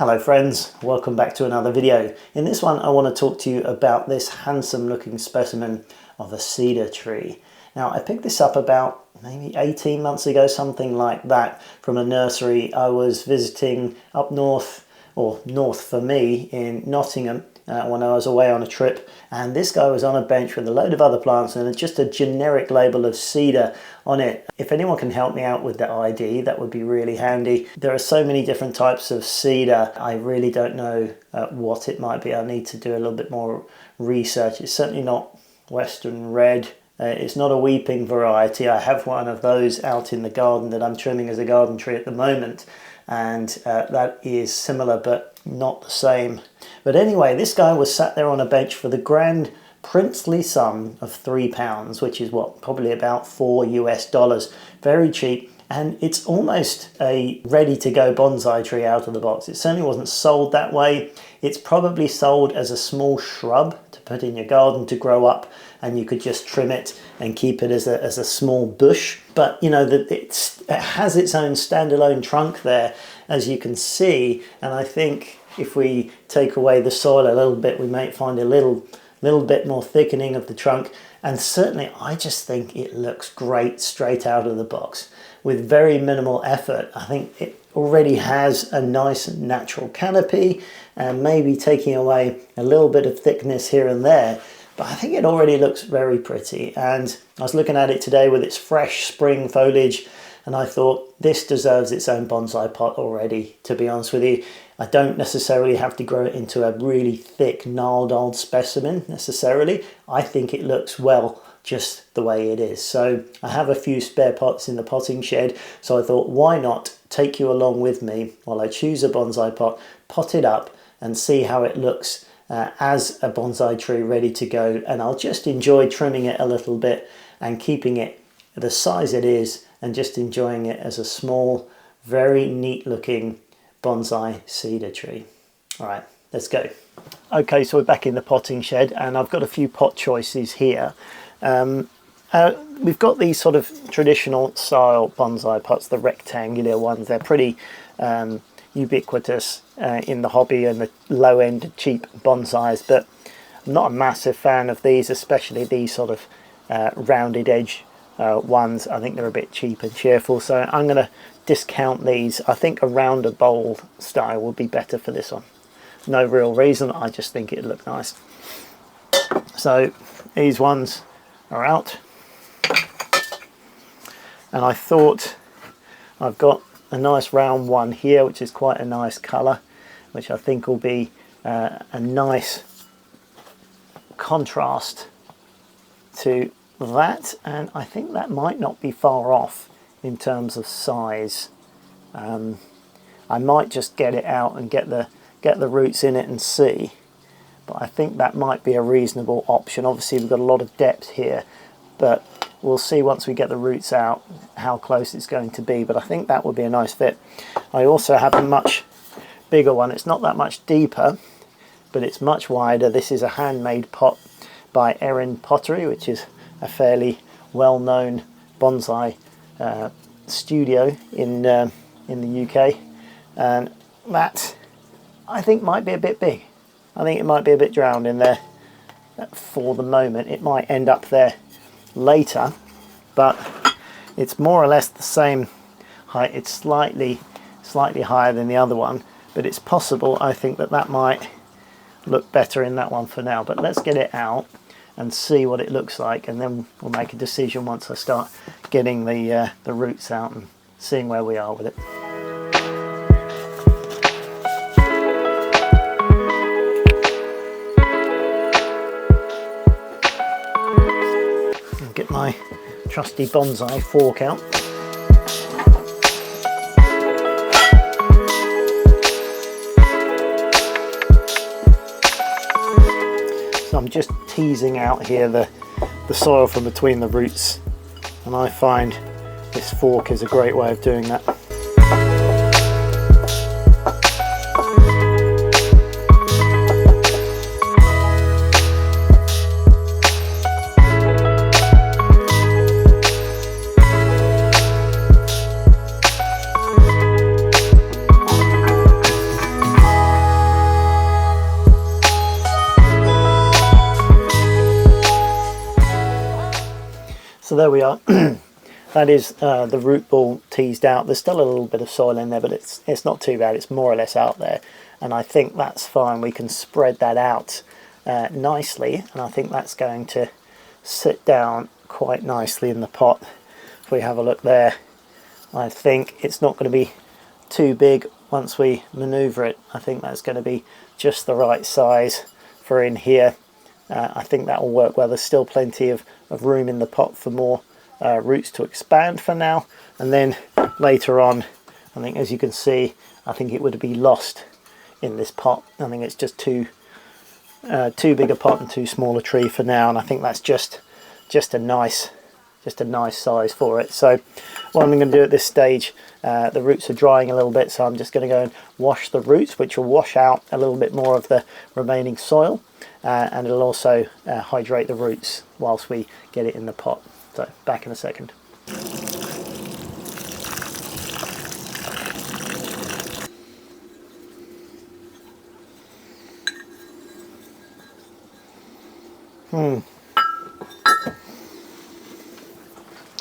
Hello friends, welcome back to another video. In this one I want to talk to you about this handsome looking specimen of a cedar tree. Now I picked this up about maybe 18 months ago, something like that, from a nursery. I was visiting up north, or north for me, in Nottingham when I was away on a trip, and this guy was on a bench with a load of other plants and just a generic label of cedar on it. If anyone can help me out with the ID, that would be really handy. There are so many different types of cedar, I really don't know what it might be. I need to do a little bit more research. It's certainly not Western red. It's not a weeping variety. I have one of those out in the garden that I'm trimming as a garden tree at the moment, and that is similar but not the same. But anyway, this guy was sat there on a bench for the grand princely sum of £3, which is what, probably about $4 US. Very cheap, and it's almost a ready-to-go bonsai tree out of the box. It certainly wasn't sold that way. It's probably sold as a small shrub to put in your garden to grow up, and you could just trim it and keep it as a small bush. But you know that it has its own standalone trunk there, as you can see, and I think if we take away the soil a little bit, we might find a little bit more thickening of the trunk. And certainly I just think it looks great straight out of the box with very minimal effort. I think it already has a nice natural canopy, and maybe taking away a little bit of thickness here and there, but I think it already looks very pretty. And I was looking at it today with its fresh spring foliage, and I thought this deserves its own bonsai pot already, to be honest with you. I don't necessarily have to grow it into a really thick, gnarled old specimen necessarily. I think it looks well just the way it is. So I have a few spare pots in the potting shed, so I thought, why not take you along with me while I choose a bonsai pot, pot it up and see how it looks as a bonsai tree ready to go. And I'll just enjoy trimming it a little bit and keeping it the size it is, and just enjoying it as a small, very neat looking bonsai cedar tree. All right, let's go. Okay, so we're back in the potting shed, and I've got a few pot choices here. We've got these sort of traditional style bonsai pots, the rectangular ones. They're pretty ubiquitous in the hobby and the low-end cheap bonsais, but I'm not a massive fan of these, especially these sort of rounded edge ones. I think they're a bit cheap and cheerful, so I'm going to discount these. I think a rounder bowl style would be better for this one. No real reason, I just think it'd look nice. So these ones are out, and I thought I've got a nice round one here, which is quite a nice colour, which I think will be a nice contrast to that, and I think that might not be far off in terms of size. I might just get it out and get the roots in it and see, but I think that might be a reasonable option. Obviously we've got a lot of depth here, but we'll see once we get the roots out how close it's going to be, but I think that would be a nice fit. I also have a much bigger one. It's not that much deeper, but it's much wider. This is a handmade pot by Erin Pottery, which is a fairly well-known bonsai studio in the UK, and that I think might be a bit big. I think it might be a bit drowned in there for the moment. It might end up there later, but it's more or less the same height. It's slightly higher than the other one, but it's possible, I think, that might look better in that one for now. But let's get it out and see what it looks like, and then we'll make a decision once I start getting the roots out and seeing where we are with it. I'll get my trusty bonsai fork out. So I'm just teasing out here the soil from between the roots, and I find this fork is a great way of doing that. So there we are. That is the root ball teased out. There's still a little bit of soil in there, but it's not too bad. It's more or less out there, and I think that's fine. We can spread that out nicely, and I think that's going to sit down quite nicely in the pot. If we have a look there, I think it's not going to be too big once we maneuver it. I think that's going to be just the right size for in here. I think that will work well. There's still plenty of room in the pot for more roots to expand for now, and then later on, I think, as you can see, I think it would be lost in this pot. I think it's just too big a pot and too small a tree for now, and I think that's just a nice size for it. So what I'm going to do at this stage, the roots are drying a little bit, so I'm just going to go and wash the roots, which will wash out a little bit more of the remaining soil, and it'll also hydrate the roots whilst we get it in the pot. So back in a second.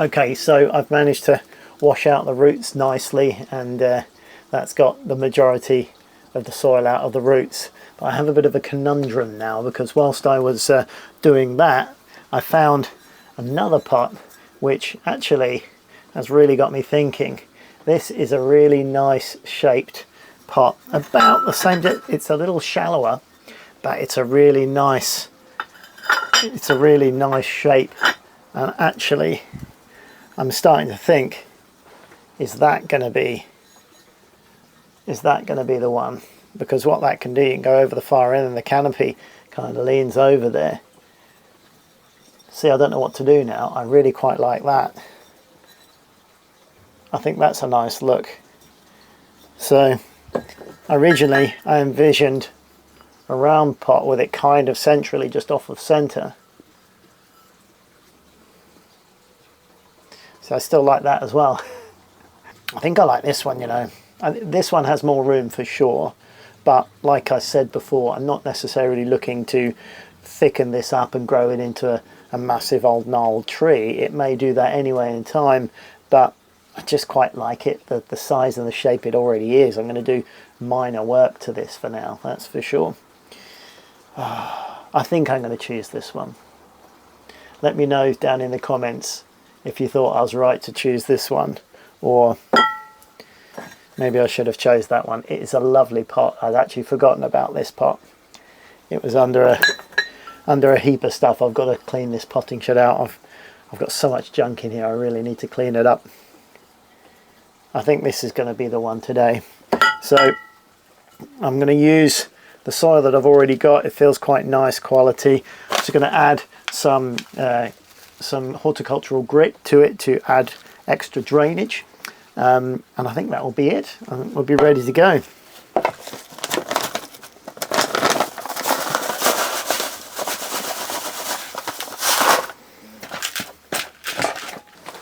Okay, so I've managed to wash out the roots nicely, and that's got the majority of the soil out of the roots. But I have a bit of a conundrum now, because whilst I was doing that, I found another pot which actually has really got me thinking. This is a really nice shaped pot, about the same depth. It's a little shallower, but it's a really nice shape. And actually, I'm starting to think, is that going to be the one? Because what that can do, you can go over the far end and the canopy kind of leans over there. See, I don't know what to do now. I really quite like that. I think that's a nice look. So originally I envisioned a round pot with it kind of centrally just off of center. So I still like that as well. I think I like this one, you know. This one has more room for sure, but like I said before, I'm not necessarily looking to thicken this up and grow it into a massive old gnarled tree. It may do that anyway in time, but I just quite like it, the size and the shape it already is. I'm going to do minor work to this for now, that's for sure. I think I'm going to choose this one. Let me know down in the comments if you thought I was right to choose this one, or maybe I should have chose that one. It is a lovely pot. I'd actually forgotten about this pot. It was under a heap of stuff. I've got to clean this potting shed out. I've got so much junk in here, I really need to clean it up. I think this is going to be the one today. So I'm going to use the soil that I've already got. It feels quite nice quality. I'm just going to add some horticultural grit to it to add extra drainage. And I think that will be it. I think we'll be ready to go.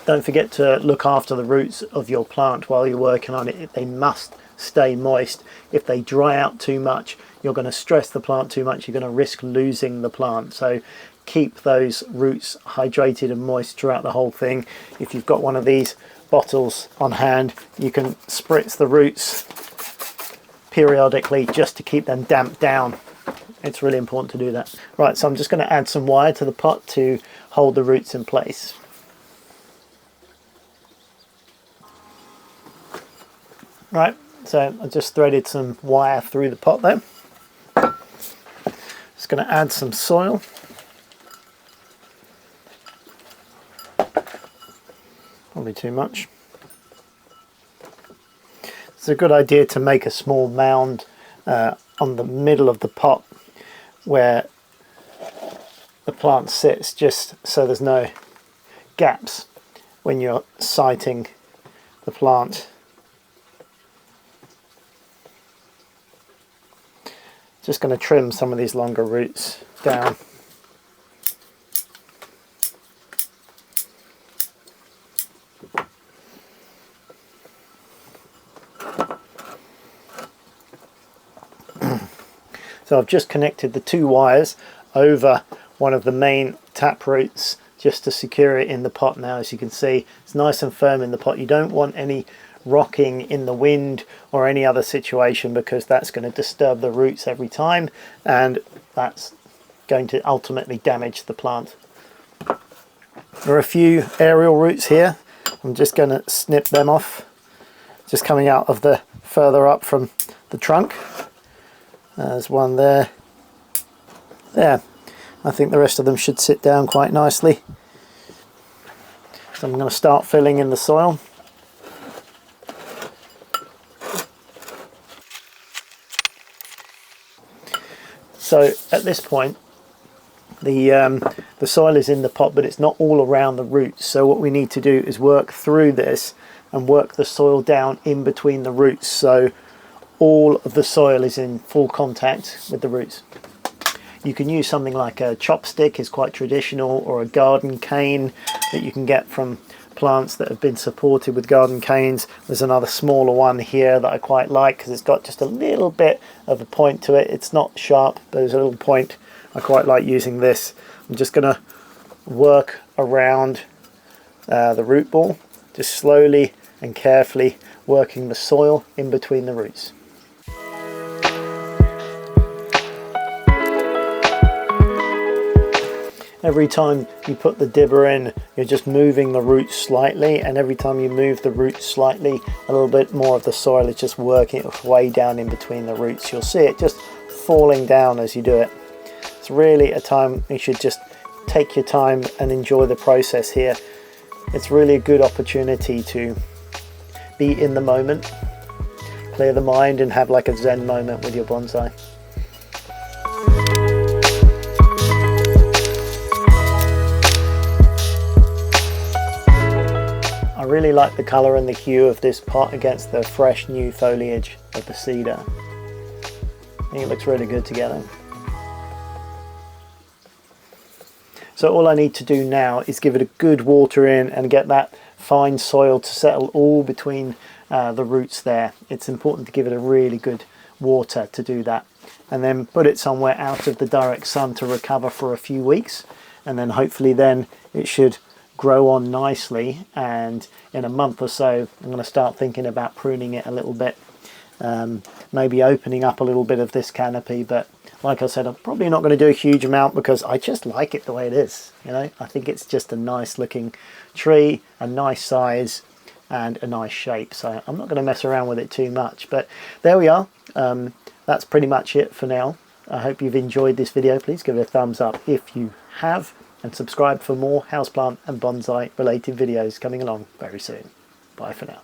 Don't forget to look after the roots of your plant while you're working on it. They must stay moist. If they dry out too much, you're going to stress the plant too much. You're going to risk losing the plant. So keep those roots hydrated and moist throughout the whole thing. If you've got one of these bottles on hand, you can spritz the roots periodically just to keep them damped down. It's really important to do that. Right, so I'm just going to add some wire to the pot to hold the roots in place. Right, so I just threaded some wire through the pot there. Just going to add some soil. Probably too much. It's a good idea to make a small mound on the middle of the pot where the plant sits, just so there's no gaps when you're siting the plant. Just going to trim some of these longer roots down. So I've just connected the two wires over one of the main tap roots just to secure it in the pot. Now, as you can see, it's nice and firm in the pot. You don't want any rocking in the wind or any other situation, because that's going to disturb the roots every time, and that's going to ultimately damage the plant. There are a few aerial roots here. I'm just going to snip them off, just coming out of the further up from the trunk. There's one there. There. I think the rest of them should sit down quite nicely. So I'm going to start filling in the soil. So at this point, the soil is in the pot, but it's not all around the roots. So what we need to do is work through this and work the soil down in between the roots, so all of the soil is in full contact with the roots. You can use something like a chopstick, is quite traditional, or a garden cane that you can get from plants that have been supported with garden canes. There's another smaller one here that I quite like, because it's got just a little bit of a point to it. It's not sharp, but there's a little point. I quite like using this. I'm just going to work around the root ball, just slowly and carefully working the soil in between the roots. Every time you put the dibber in, you're just moving the roots slightly, and every time you move the roots slightly, a little bit more of the soil is just working its way down in between the roots. You'll see it just falling down as you do it. It's really a time you should just take your time and enjoy the process here. It's really a good opportunity to be in the moment, clear the mind, and have like a Zen moment with your bonsai. I really like the colour and the hue of this pot against the fresh new foliage of the cedar. I think it looks really good together. So all I need to do now is give it a good water in and get that fine soil to settle all between the roots there. It's important to give it a really good water to do that, and then put it somewhere out of the direct sun to recover for a few weeks, and then hopefully then it should grow on nicely, and in a month or so I'm going to start thinking about pruning it a little bit, maybe opening up a little bit of this canopy. But like I said, I'm probably not going to do a huge amount, because I just like it the way it is. You know, I think it's just a nice looking tree, a nice size and a nice shape, so I'm not going to mess around with it too much. But there we are. That's pretty much it for now. I hope you've enjoyed this video. Please give it a thumbs up if you have, and subscribe for more houseplant and bonsai related videos coming along very soon. Bye for now.